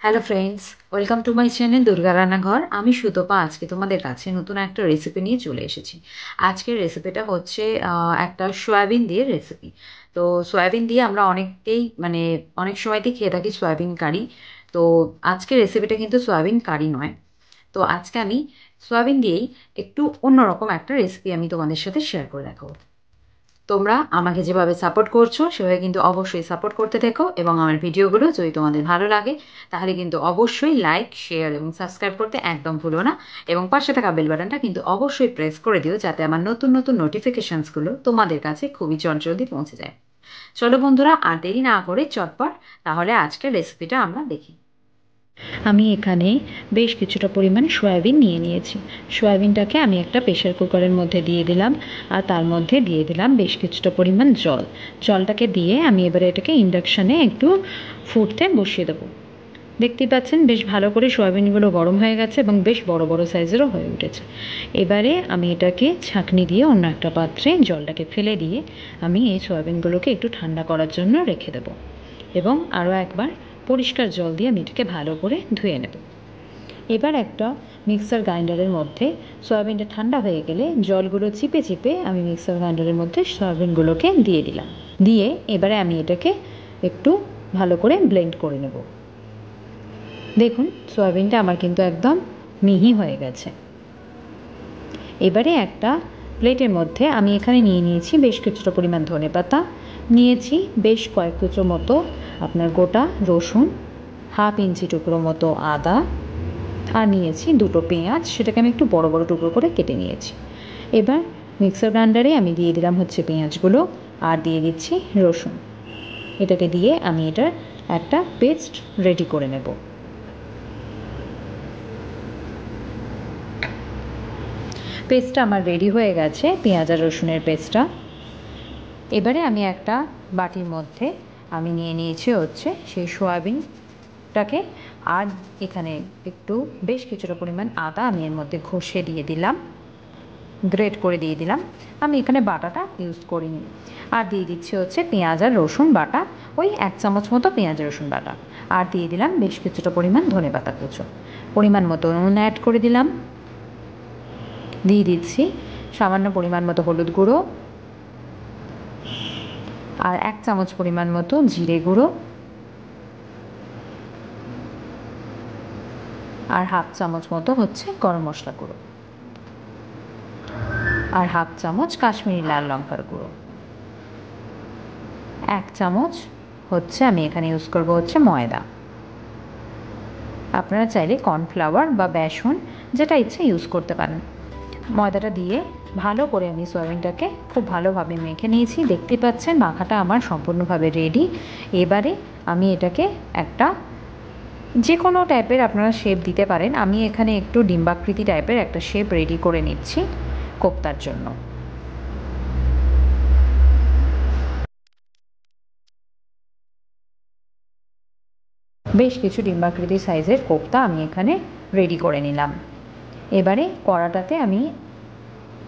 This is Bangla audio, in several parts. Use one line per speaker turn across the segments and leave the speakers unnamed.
Hello friends, welcome to my channel Durga রান্নাঘর। আমি সুতপা আজকে তোমাদের কাছে নতুন একটা রেসিপি নিয়ে চলে এসেছি। আজকের রেসিপিটা হচ্ছে একটা সয়াবিন দিয়ে রেসিপি। তো সয়াবিন দিয়ে আমরা অনেকটাই অনেক সময়তেই খেয়ে থাকি সয়াবিন কারি। তো আজকের রেসিপিটা কিন্তু সয়াবিন কারি নয়। তো আজকে আমি সয়াবিন দিয়েই একটু অন্যরকম একটা রেসিপি আমি তোমাদের সাথে শেয়ার করে দেখাবো। তোমরা আমাকে যেভাবে সাপোর্ট করছো সেভাবে কিন্তু অবশ্যই সাপোর্ট করতে থেকো, এবং আমার ভিডিওগুলো যদি তোমাদের ভালো লাগে তাহলে কিন্তু অবশ্যই লাইক, শেয়ার এবং সাবস্ক্রাইব করতে একদম ভুলো না। এবং পাশে থাকা বেল বাটনটা কিন্তু অবশ্যই প্রেস করে দিও, যাতে আমার নতুন নতুন নোটিফিকেশানসগুলো তোমাদের কাছে খুবই চটজলদি পৌঁছে যায়। চলো বন্ধুরা, আর দেরি না করে চটপট তাহলে আজকের রেসিপিটা আমরা দেখি। আমি এখানে বেশ কিছুটা পরিমাণ সয়াবিন নিয়ে নিয়েছি। সয়াবিনটাকে আমি একটা প্রেশার কুকারের মধ্যে দিয়ে দিলাম, আর তার মধ্যে দিয়ে দিলাম বেশ কিছুটা পরিমাণ জল। জলটাকে দিয়ে আমি এবারে এটাকে ইন্ডাকশানে একটু ফুটতে বসিয়ে দেবো। দেখতেই পাচ্ছেন বেশ ভালো করে সয়াবিনগুলো গরম হয়ে গেছে এবং বেশ বড় বড় সাইজেরও হয়ে উঠেছে। এবারে আমি এটাকে ছাঁকনি দিয়ে অন্য একটা পাত্রে জলটাকে ফেলে দিয়ে আমি এই সয়াবিনগুলোকে একটু ঠান্ডা করার জন্য রেখে দেবো, এবং আরও একবার পরিষ্কার জল দিয়ে আমি এটাকে ভালো করে ধুয়ে নেব। এবার একটা মিক্সার গ্রাইন্ডারের মধ্যে সয়াবিনটা ঠান্ডা হয়ে গেলে জলগুলো চিপে চিপে আমি মিক্সার গ্রাইন্ডারের মধ্যে সয়াবিনগুলোকে দিয়ে দিলাম। দিয়ে এবারে আমি এটাকে একটু ভালো করে ব্লেন্ড করে নেব। দেখুন সয়াবিনটা আমার কিন্তু একদম মিহি হয়ে গেছে। এবারে একটা প্লেটের মধ্যে আমি এখানে নিয়ে নিয়েছি বেশ কিছুটা পরিমাণ ধনেপাতা, নিয়েছি বেশ কয়েক টুকরো মতো আপনার গোটা রসুন, হাফ ইঞ্চি টুকরো মতো আদা, আর নিয়েছি দুটো পেঁয়াজ, সেটাকে আমি একটু বড় বড় টুকরো করে কেটে নিয়েছি। এবার মিক্সার গ্রাইন্ডারে আমি দিয়ে দিলাম হচ্ছে পেঁয়াজগুলো, আর দিয়ে দিচ্ছি রসুন। এটাকে দিয়ে আমি এটার একটা পেস্ট রেডি করে নেব। পেস্টটা আমার রেডি হয়ে গেছে, পেঁয়াজ আর রসুনের পেস্টটা। এবারে আমি একটা বাটির মধ্যে আমি নিয়ে নিয়েছি হচ্ছে সেই সয়াবিনটাকে, আর এখানে একটু বেশ কিছুটা পরিমাণ আদা আমি এর মধ্যে ঘষে দিয়ে দিলাম, গ্রেট করে দিয়ে দিলাম। আমি এখানে বাটাটা ইউজ করিনি। আর দিয়ে দিচ্ছি হচ্ছে পেঁয়াজ আর রসুন বাটা, ওই 1 চামচ মতো পেঁয়াজ রসুন বাটা। আর দিয়ে দিলাম বেশ কিছুটা পরিমাণ ধনেপাতা কুচো, পরিমাণ মতো নুন অ্যাড করে দিলাম। দিয়ে দিচ্ছি সামান্য পরিমাণ মতো হলুদ গুঁড়ো, আর 1 চামচ পরিমাণ মতো জিরে গুঁড়ো, আর হাফ চামচ মতো হচ্ছে গরম মশলা গুঁড়ো, আর হাফ চামচ কাশ্মীরি লাল লঙ্কার গুঁড়ো, 1 চামচ হচ্ছে আমি এখানে ইউজ করব হচ্ছে ময়দা। আপনারা চাইলে কর্নফ্লাওয়ার বা বেসন যেটা ইচ্ছে ইউজ করতে পারেন। ময়দাটা দিয়ে ভালো করে আমি সয়াবিনটাকে খুব ভালোভাবে মেখে নিয়েছি। দেখতে পাচ্ছেন মাখাটা আমার সম্পূর্ণভাবে রেডি। এবারে আমি এটাকে একটা যে কোনো টাইপের আপনারা শেপ দিতে পারেন। আমি এখানে একটু ডিম্বাকৃতি টাইপের একটা শেপ রেডি করে নিচ্ছি কোপ্তার জন্য। বেশ কিছু ডিম্বাকৃতি সাইজের কোপ্তা আমি এখানে রেডি করে নিলাম। এবারে কড়াটাতে আমি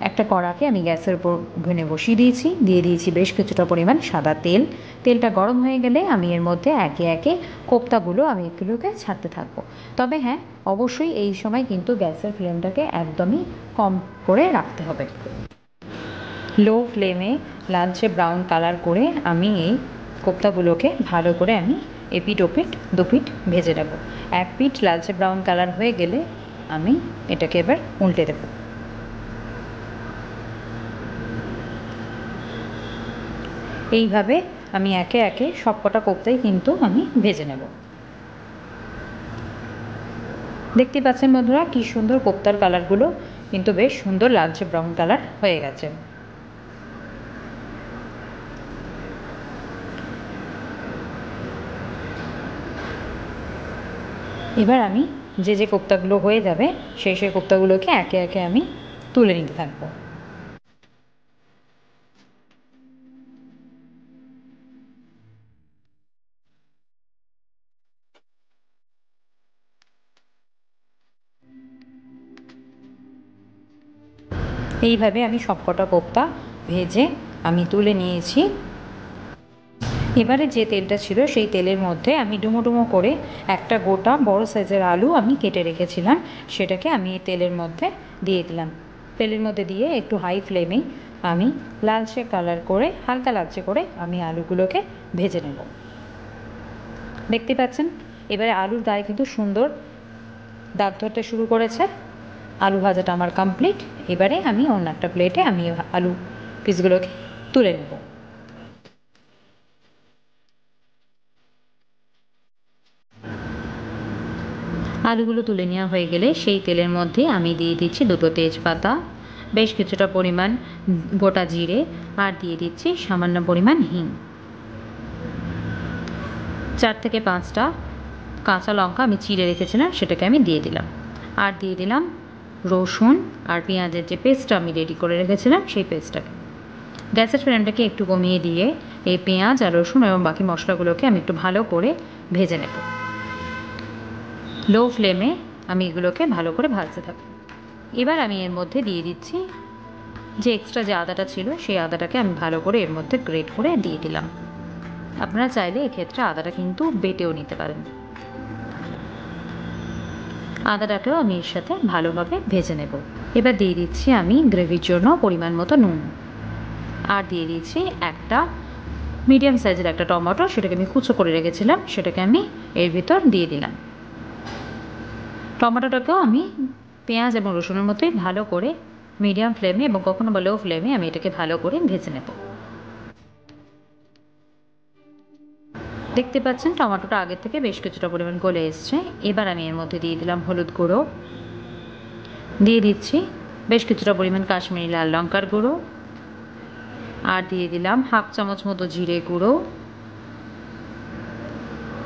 একটা কড়াকে আমি গ্যাসের উপর ওভেনে বসিয়ে দিয়েছি, দিয়ে দিয়েছি বেশ কিছুটা পরিমাণ সাদা তেল। তেলটা গরম হয়ে গেলে আমি এর মধ্যে একে একে কোপ্তাগুলো আমি এগুলোকে ছাড়তে থাকবো। তবে হ্যাঁ, অবশ্যই এই সময় কিন্তু গ্যাসের ফ্লেমটাকে একদমই কম করে রাখতে হবে। লো ফ্লেমে লালচে ব্রাউন কালার করে আমি এই কোপ্তাগুলোকে ভালো করে আমি এপিঠ ওপিঠ দুপিঠ ভেজে নেব। এক পিঠ লালচে ব্রাউন কালার হয়ে গেলে আমি এটাকে এবার উল্টে দেবো। এইভাবে আমি একে একে সবকটা কোপ্তাই কিন্তু আমি ভেজে নেব। দেখতে পাচ্ছেন বন্ধুরা কি সুন্দর কোপ্তার কালারগুলো কিন্তু বেশ সুন্দর লালচে ব্রাউন কালার হয়ে গেছে। এবার আমি যে কোপ্তাগুলো হয়ে যাবে সেই কোপ্তাগুলোকে একে একে আমি তুলে নিতে থাকবো। এইভাবে আমি সবকটা কোপ্তা ভেজে আমি তুলে নিয়েছি। এবারে যে তেলটা ছিল সেই তেলের মধ্যে আমি ডুমো ডুমো করে একটা গোটা বড় সাইজের আলু আমি কেটে রেখেছিলাম, সেটাকে আমি এই তেলের মধ্যে দিয়ে দিলাম। তেলের মধ্যে দিয়ে একটু হাই ফ্লেমেই আমি লালচে কালার করে, হালকা লালচে করে আমি আলুগুলোকে ভেজে নেব। দেখতে পাচ্ছেন এবারে আলুর গায়ে কিন্তু সুন্দর দাগ ধরতে শুরু করেছে। আলু ভাজাটা আমার কমপ্লিট। এবারে আমি অন্য একটা প্লেটে আমি আলু পিসগুলোকে তুলে নেব। আলুগুলো তুলে নেওয়া হয়ে গেলে সেই তেলের মধ্যে আমি দিয়ে দিচ্ছি দুটো তেজপাতা, বেশ কিছুটা পরিমাণ গোটা জিরে, আর দিয়ে দিচ্ছি সামান্য পরিমাণ হিং। 4 থেকে 5টা কাঁচা লঙ্কা আমি চিড়ে রেখেছিলাম, সেটাকে আমি দিয়ে দিলাম। আর দিয়ে দিলাম রসুন আর পেঁয়াজের যে পেস্টটা আমি রেডি করে রেখেছিলাম সেই পেস্টটাকে। গ্যাসের ফ্লেমটাকে একটু কমিয়ে দিয়ে এই পেঁয়াজ আর রসুন এবং বাকি মশলাগুলোকে আমি একটু ভালো করে ভেজে নেব। লো ফ্লেমে আমি এগুলোকে ভালো করে ভাজতে থাকব। এবার আমি এর মধ্যে দিয়ে দিচ্ছি যে এক্সট্রা যে আদাটা ছিল সেই আদাটাকে আমি ভালো করে এর মধ্যে গ্রেট করে দিয়ে দিলাম। আপনারা চাইলে এক্ষেত্রে আদাটা কিন্তু বেটেও নিতে পারেন। আদাটাকেও আমি এর সাথে ভালোভাবে ভেজে নেব। এবার দিয়ে দিচ্ছি আমি গ্রেভির জন্য পরিমাণ মতো নুন, আর দিয়ে দিচ্ছি একটা মিডিয়াম সাইজের একটা টমেটো, সেটাকে আমি কুচো করে রেখেছিলাম, সেটাকে আমি এর ভিতর দিয়ে দিলাম। টমেটোটাকেও আমি পেঁয়াজ এবং রসুনের মতোই ভালো করে মিডিয়াম ফ্লেমে এবং কখনো বা লো ফ্লেমে আমি এটাকে ভালো করে ভেজে নেব। দেখতে পাচ্ছেন টমেটোটা আগের থেকে বেশ কিছুটা পরিমাণ গলে এসছে। এবার আমি এর মধ্যে দিয়ে দিলাম হলুদ গুঁড়ো, দিয়ে দিচ্ছি বেশ কিছুটা পরিমাণ কাশ্মীরি লাল লঙ্কার গুঁড়ো, আর দিয়ে দিলাম হাফ চামচ মতো জিরে গুঁড়ো।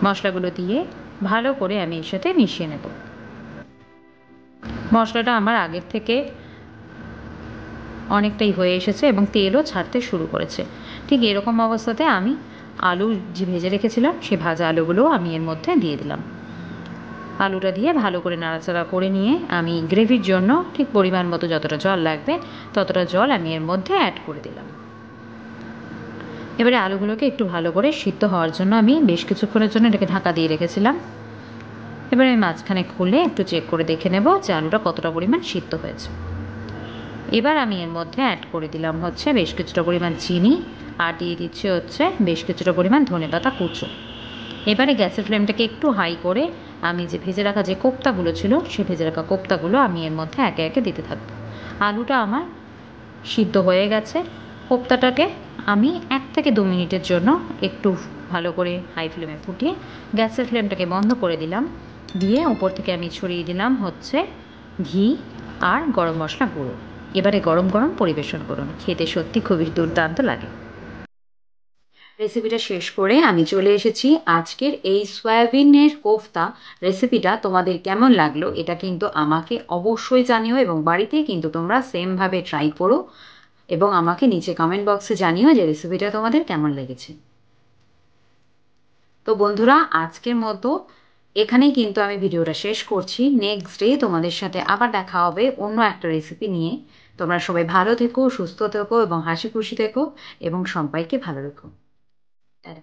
মশলাগুলো দিয়ে ভালো করে আমি এর সাথে মিশিয়ে নেব। মশলাটা আমার আগের থেকে অনেকটাই হয়ে এসেছে এবং তেলও ছাড়তে শুরু করেছে। ঠিক এরকম অবস্থাতে আমি আলু যে ভেজে রেখেছিলাম সেই ভাজা আলুগুলোও আমি এর মধ্যে দিয়ে দিলাম। আলুটা দিয়ে ভালো করে নাড়াচাড়া করে নিয়ে আমি গ্রেভির জন্য ঠিক পরিমাণ মতো যতটা জল লাগবে ততটা জল আমি এর মধ্যে অ্যাড করে দিলাম। এবারে আলুগুলোকে একটু ভালো করে সিদ্ধ হওয়ার জন্য আমি বেশ কিছুক্ষণের জন্য এটাকে ঢাকা দিয়ে রেখেছিলাম। এবারে আমি মাঝখানে খুলে একটু চেক করে দেখে নেব যে আলুটা কতটা পরিমাণ সিদ্ধ হয়েছে। এবার আমি এর মধ্যে অ্যাড করে দিলাম হচ্ছে বেশ কিছুটা পরিমাণ চিনি, আর দিয়ে দিচ্ছি হচ্ছে বেশ কিছুটা পরিমাণ ধনেপাতা কুচো। এবারে গ্যাসের ফ্লেমটাকে একটু হাই করে আমি যে ভেজে রাখা যে কোপ্তাগুলো ছিল সেই ভেজে রাখা কোপ্তাগুলো আমি এর মধ্যে একে একে দিতে থাকবো। আলুটা আমার সিদ্ধ হয়ে গেছে। কোপ্তাটাকে আমি 1 থেকে 2 মিনিটের জন্য একটু ভালো করে হাই ফ্লেমে ফুটিয়ে গ্যাসের ফ্লেমটাকে বন্ধ করে দিলাম। দিয়ে ওপর থেকে আমি ছড়িয়ে দিলাম হচ্ছে ঘি আর গরম মশলা গুঁড়ো। এবারে গরম গরম পরিবেশন করুন, খেতে সত্যি খুবই দুর্দান্ত লাগে। রেসিপিটা শেষ করে আমি চলে এসেছি। আজকের এই সয়াবিনের কোফতা রেসিপিটা তোমাদের কেমন লাগলো এটা কিন্তু আমাকে অবশ্যই জানিও, এবং বাড়িতে কিন্তু তোমরা সেমভাবে ট্রাই করো এবং আমাকে নিচে কমেন্ট বক্সে জানিও যে রেসিপিটা তোমাদের কেমন লেগেছে। তো বন্ধুরা, আজকের মতো এখানেই কিন্তু আমি ভিডিওটা শেষ করছি। নেক্সট ডে তোমাদের সাথে আবার দেখা হবে অন্য একটা রেসিপি নিয়ে। তোমরা সবাই ভালো থেকো, সুস্থ থেকো এবং হাসি খুশি থেকো এবং সবাইকে ভালো রেখো। টাটা।